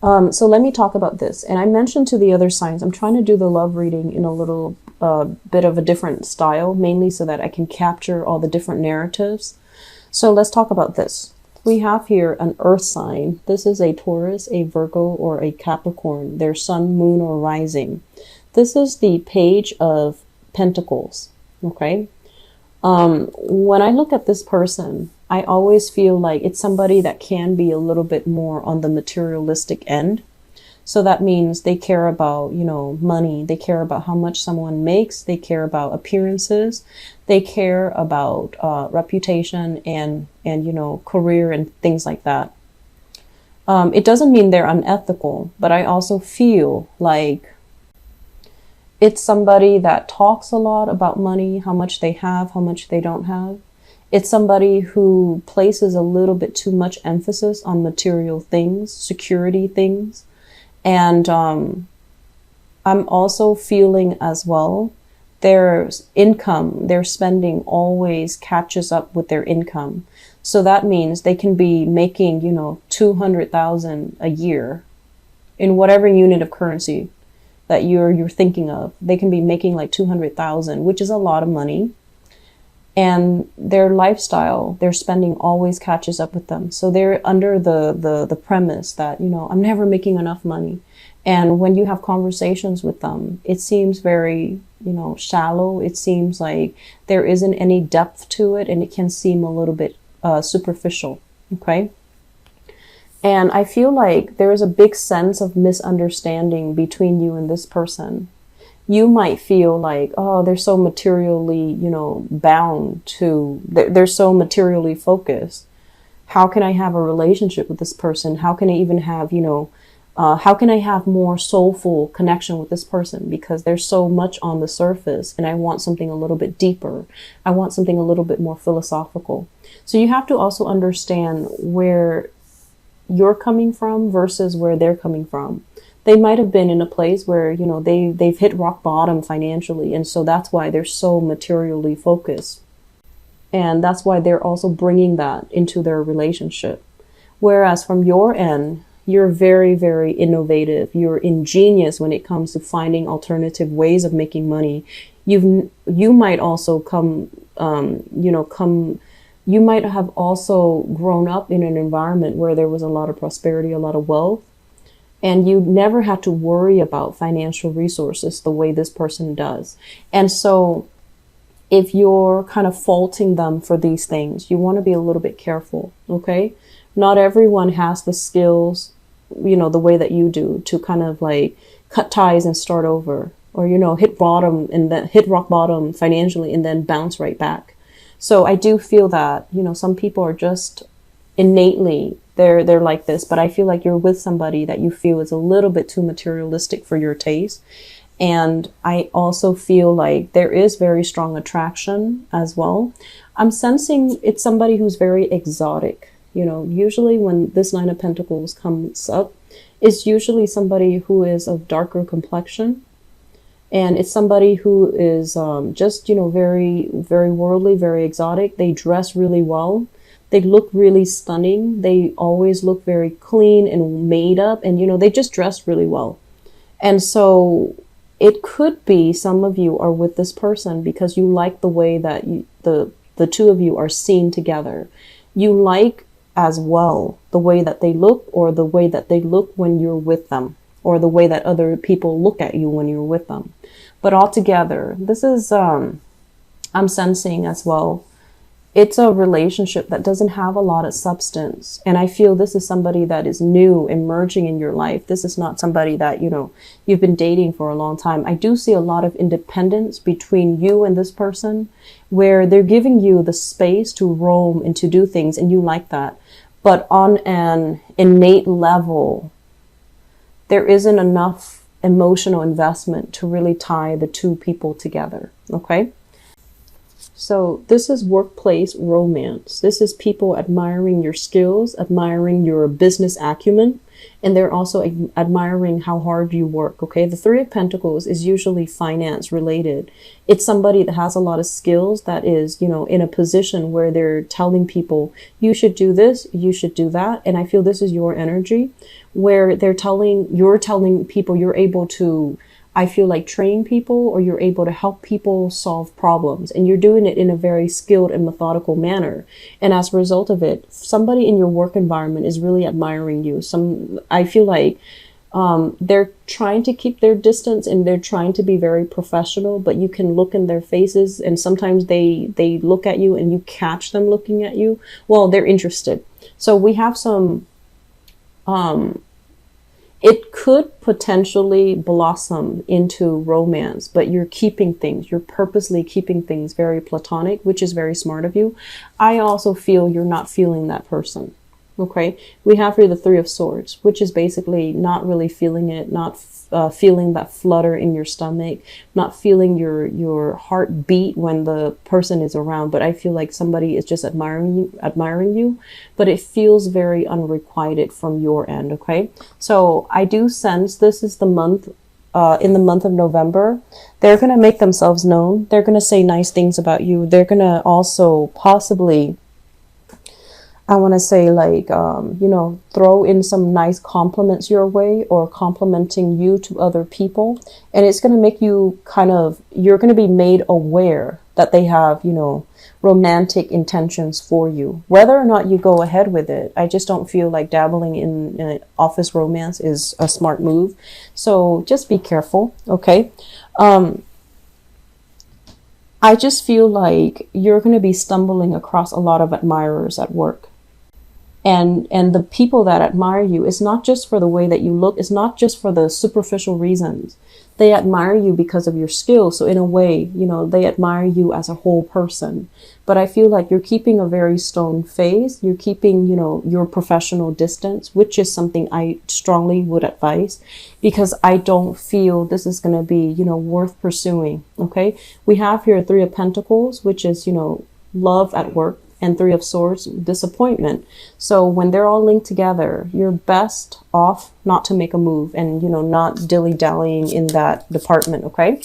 So let me talk about this. And I mentioned to the other signs, I'm trying to do the love reading in a little bit of a different style, mainly so that I can capture all the different narratives. So let's talk about this. We have here an earth sign. This is a Taurus, a Virgo, or a Capricorn, their sun, moon, or rising. This is the Page of Pentacles, okay? When I look at this person, I always feel like it's somebody that can be a little bit more on the materialistic end. So that means they care about, money. They care about how much someone makes. They care about appearances. They care about reputation and career and things like that. It doesn't mean they're unethical, but I also feel like it's somebody that talks a lot about money, how much they have, how much they don't have. It's somebody who places a little bit too much emphasis on material things, security things. And I'm also feeling as well, their income, their spending always catches up with their income. So that means they can be making, 200,000 a year in whatever unit of currency that you're thinking of. They can be making like 200,000, which is a lot of money. And their lifestyle, their spending always catches up with them. So they're under the premise that, I'm never making enough money. And when you have conversations with them, it seems very, shallow. It seems like there isn't any depth to it, and it can seem a little bit superficial. Okay. And I feel like there is a big sense of misunderstanding between you and this person. You might feel like, oh, they're so materially, bound to, they're so materially focused. How can I have a relationship with this person? How can I even have, how can I have more soulful connection with this person? Because there's so much on the surface and I want something a little bit deeper. I want something a little bit more philosophical. So you have to also understand where you're coming from versus where they're coming from. They might have been in a place where, they've hit rock bottom financially. And so that's why they're so materially focused. And that's why they're also bringing that into their relationship. Whereas from your end, you're very, very innovative. You're ingenious when it comes to finding alternative ways of making money. You might also you might have also grown up in an environment where there was a lot of prosperity, a lot of wealth. And you never had to worry about financial resources the way this person does. And so if you're kind of faulting them for these things, you want to be a little bit careful, okay? Not everyone has the skills, the way that you do to kind of like cut ties and start over, or, hit bottom and then hit rock bottom financially and then bounce right back. So I do feel that, some people are just innately they're like this, but I feel like you're with somebody that you feel is a little bit too materialistic for your taste. And I also feel like there is very strong attraction as well. I'm sensing it's somebody who's very exotic. Usually when this Nine of Pentacles comes up, it's usually somebody who is of darker complexion. And it's somebody who is just, very, very worldly, very exotic. They dress really well. They look really stunning. They always look very clean and made up. And, they just dress really well. And so it could be some of you are with this person because you like the way that the two of you are seen together. You like as well the way that they look, or the way that they look when you're with them, or the way that other people look at you when you're with them. But altogether, this is, I'm sensing as well, it's a relationship that doesn't have a lot of substance. And I feel this is somebody that is new, emerging in your life. This is not somebody that, you've been dating for a long time. I do see a lot of independence between you and this person, where they're giving you the space to roam and to do things, and you like that. But on an innate level, there isn't enough emotional investment to really tie the two people together. Okay. So this is workplace romance. This is people admiring your skills, admiring your business acumen. and they're also admiring how hard you work. Okay, the Three of Pentacles is usually finance related. It's somebody that has a lot of skills, that is, you know, in a position where they're telling people, you should do this, you should do that. And I feel this is your energy, where you're telling people you're able to, I feel like, train people, or you're able to help people solve problems, and you're doing it in a very skilled and methodical manner. And as a result of it, somebody in your work environment is really admiring you. I feel like they're trying to keep their distance, and they're trying to be very professional, but you can look in their faces, and sometimes they look at you and you catch them looking at you. Well, they're interested. So we have some, it could potentially blossom into romance, but you're purposely keeping things very platonic, which is very smart of you. I also feel you're not feeling that person. Okay, we have here the Three of Swords, which is basically not really feeling it, not feeling that flutter in your stomach, not feeling your heart beat when the person is around. But I feel like somebody is just admiring you, but it feels very unrequited from your end. Okay, so I do sense this is the month, in the month of November, they're going to make themselves known. They're going to say nice things about you. They're going to also possibly, I want to say, like, you know, throw in some nice compliments your way, or complimenting you to other people. And it's going to make you you're going to be made aware that they have, you know, romantic intentions for you. Whether or not you go ahead with it, I just don't feel like dabbling in office romance is a smart move. So just be careful, okay? I just feel like you're going to be stumbling across a lot of admirers at work. And the people that admire you, it's not just for the way that you look. It's not just for the superficial reasons. They admire you because of your skills. So in a way, you know, they admire you as a whole person. But I feel like you're keeping a very stone face. You're keeping, you know, your professional distance, which is something I strongly would advise, because I don't feel this is going to be, you know, worth pursuing. Okay. We have here Three of Pentacles, which is, you know, love at work, and Three of Swords, disappointment. So when they're all linked together, you're best off not to make a move, and, you know, not dilly-dallying in that department, okay?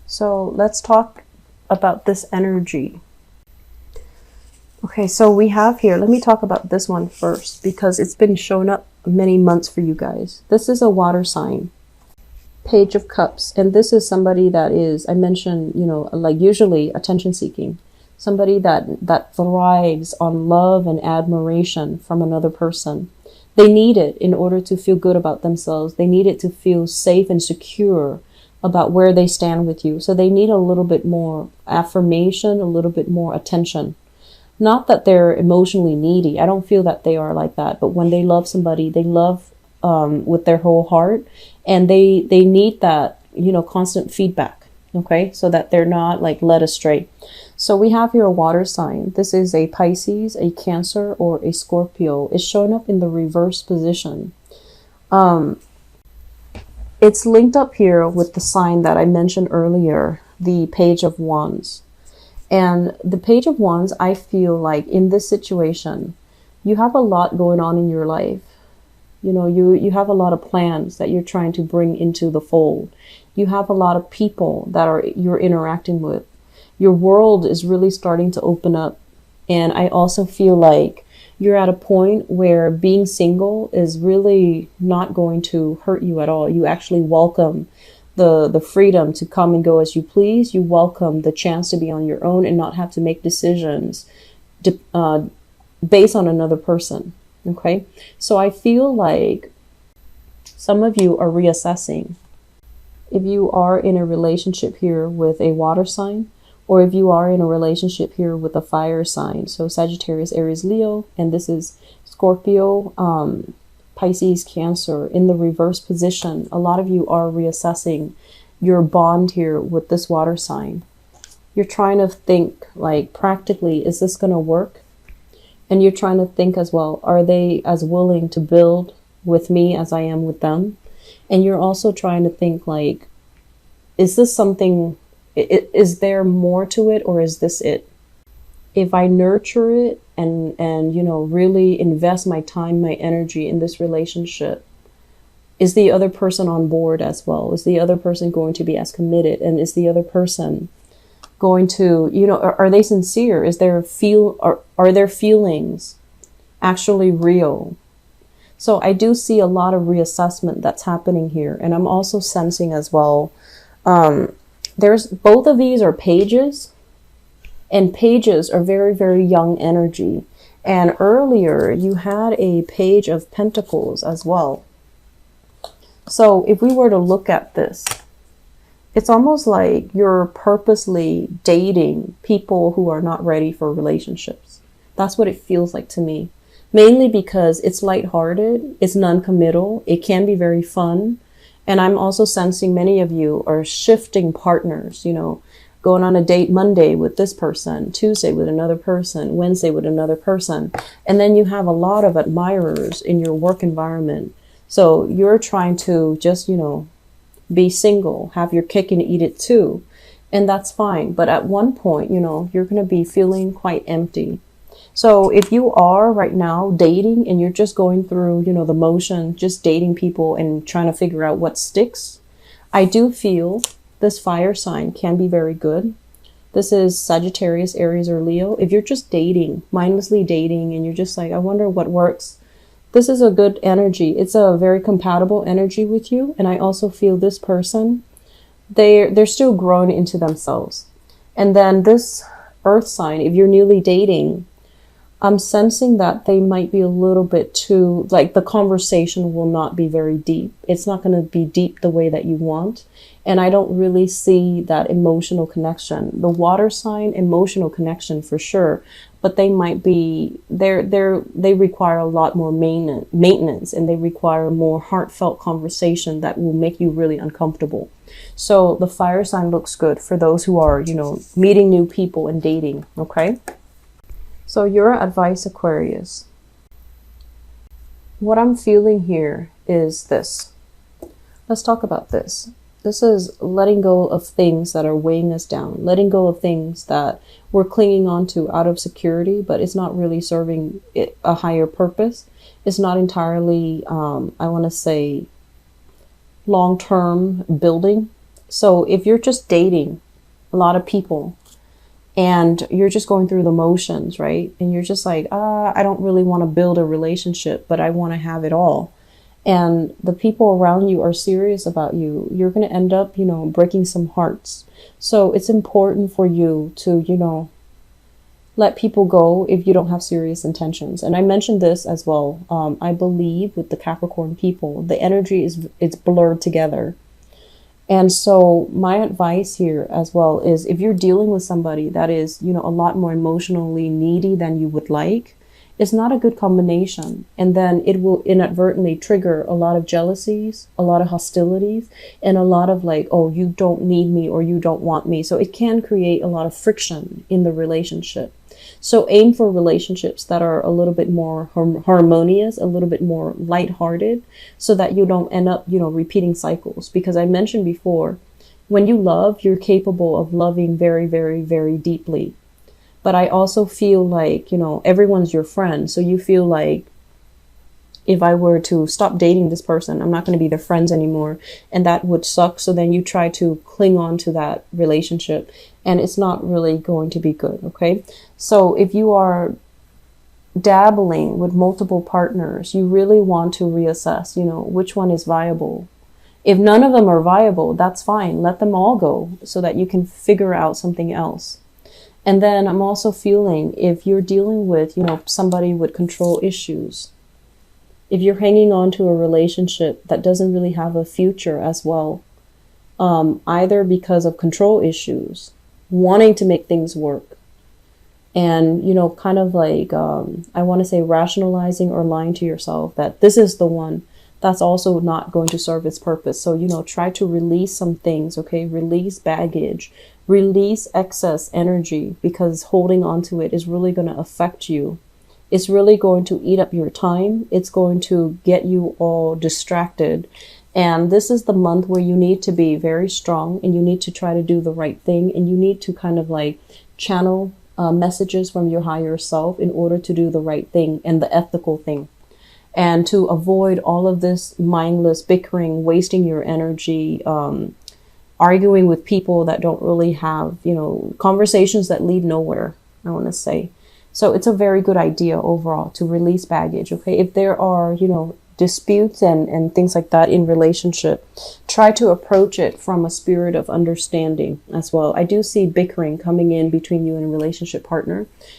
So let's talk about this energy. Okay, so we have here, let me talk about this one first, because it's been showing up many months for you guys. This is a water sign. Page of Cups. And this is somebody that is, I mentioned, you know, like usually attention seeking. Somebody that thrives on love and admiration from another person. They need it in order to feel good about themselves. They need it to feel safe and secure about where they stand with you. So they need a little bit more affirmation, a little bit more attention. Not that they're emotionally needy. I don't feel that they are like that. But when they love somebody, they love with their whole heart. And they need that, you know, constant feedback. Okay, so that they're not like led astray. So we have here a water sign. This is a Pisces, a Cancer, or a Scorpio. It's showing up in the reverse position. It's linked up here with the sign that I mentioned earlier, the Page of Wands. And the Page of Wands, I feel like in this situation, you have a lot going on in your life. You know, you have a lot of plans that you're trying to bring into the fold. You have a lot of people that you're interacting with. Your world is really starting to open up. And I also feel like you're at a point where being single is really not going to hurt you at all. You actually welcome the freedom to come and go as you please. You welcome the chance to be on your own and not have to make decisions based on another person. Okay, so I feel like some of you are reassessing. If you are in a relationship here with a water sign, or if you are in a relationship here with a fire sign, so Sagittarius, Aries, Leo, and this is Scorpio, Pisces, Cancer, in the reverse position, a lot of you are reassessing your bond here with this water sign. You're trying to think, like, practically, is this going to work? And you're trying to think as well, are they as willing to build with me as I am with them? And you're also trying to think, like, is this something, is there more to it, or is this it? if I nurture it and you know, really invest my time, my energy in this relationship, is the other person on board as well? Is the other person going to be as committed? And is the other person going to, you know, are they sincere? Is there are their feelings actually real? So I do see a lot of reassessment that's happening here. And I'm also sensing as well, there's both of these are pages, and pages are very, very young energy. And earlier you had a page of pentacles as well. So if we were to look at this, it's almost like you're purposely dating people who are not ready for relationships. That's what it feels like to me. Mainly because it's lighthearted, it's non-committal, it can be very fun. And I'm also sensing many of you are shifting partners, you know, going on a date Monday with this person, Tuesday with another person, Wednesday with another person. And then you have a lot of admirers in your work environment. So you're trying to just, you know, be single, have your cake and eat it too. And that's fine. But at one point, you know, you're going to be feeling quite empty. So if you are right now dating and you're just going through, you know, the motion, just dating people and trying to figure out what sticks, I do feel this fire sign can be very good. This is Sagittarius, Aries, or Leo. If you're just dating, mindlessly dating, and you're just like, I wonder what works, this is a good energy. It's a very compatible energy with you. And I also feel this person, they're still growing into themselves. And then this earth sign, if you're newly dating, I'm sensing that they might be a little bit too, like the conversation will not be very deep. It's not going to be deep the way that you want. And I don't really see that emotional connection. The water sign, emotional connection for sure, but they might be, they require a lot more maintenance, and they require more heartfelt conversation that will make you really uncomfortable. So the fire sign looks good for those who are, you know, meeting new people and dating. Okay. So your advice, Aquarius. What I'm feeling here is this. Let's talk about this. This is letting go of things that are weighing us down, letting go of things that we're clinging on to out of security, but it's not really serving a higher purpose. It's not entirely, I want to say, long-term building. So if you're just dating a lot of people, and you're just going through the motions, right? And you're just like, I don't really want to build a relationship, but I want to have it all. And the people around you are serious about you. You're going to end up, you know, breaking some hearts. So it's important for you to, you know, let people go if you don't have serious intentions. And I mentioned this as well. I believe with the Capricorn people, the energy it's blurred together. And so my advice here as well is if you're dealing with somebody that is, you know, a lot more emotionally needy than you would like, it's not a good combination. And then it will inadvertently trigger a lot of jealousies, a lot of hostilities, and a lot of like, oh, you don't need me or you don't want me. So it can create a lot of friction in the relationship. So aim for relationships that are a little bit more harmonious, a little bit more lighthearted, so that you don't end up, you know, repeating cycles. Because I mentioned before, when you love, you're capable of loving very, very, very deeply. But I also feel like, you know, everyone's your friend. So you feel like if I were to stop dating this person, I'm not going to be their friends anymore. And that would suck. So then you try to cling on to that relationship, and it's not really going to be good. Okay. So if you are dabbling with multiple partners, you really want to reassess, you know, which one is viable. If none of them are viable, that's fine. Let them all go so that you can figure out something else. And then I'm also feeling if you're dealing with, you know, somebody with control issues, if you're hanging on to a relationship that doesn't really have a future as well, either because of control issues, wanting to make things work, and, you know, kind of like, I want to say rationalizing or lying to yourself that this is the one, that's also not going to serve its purpose. So, you know, try to release some things, okay? Release baggage, release excess energy, because holding on to it is really going to affect you. It's really going to eat up your time. It's going to get you all distracted. And this is the month where you need to be very strong, and you need to try to do the right thing, and you need to kind of like channel messages from your higher self in order to do the right thing and the ethical thing, and to avoid all of this mindless bickering, wasting your energy, arguing with people that don't really have, conversations that lead nowhere, I want to say. So it's a very good idea overall to release baggage. Okay. If there are, disputes and things like that in relationship, try to approach it from a spirit of understanding as well. I do see bickering coming in between you and a relationship partner.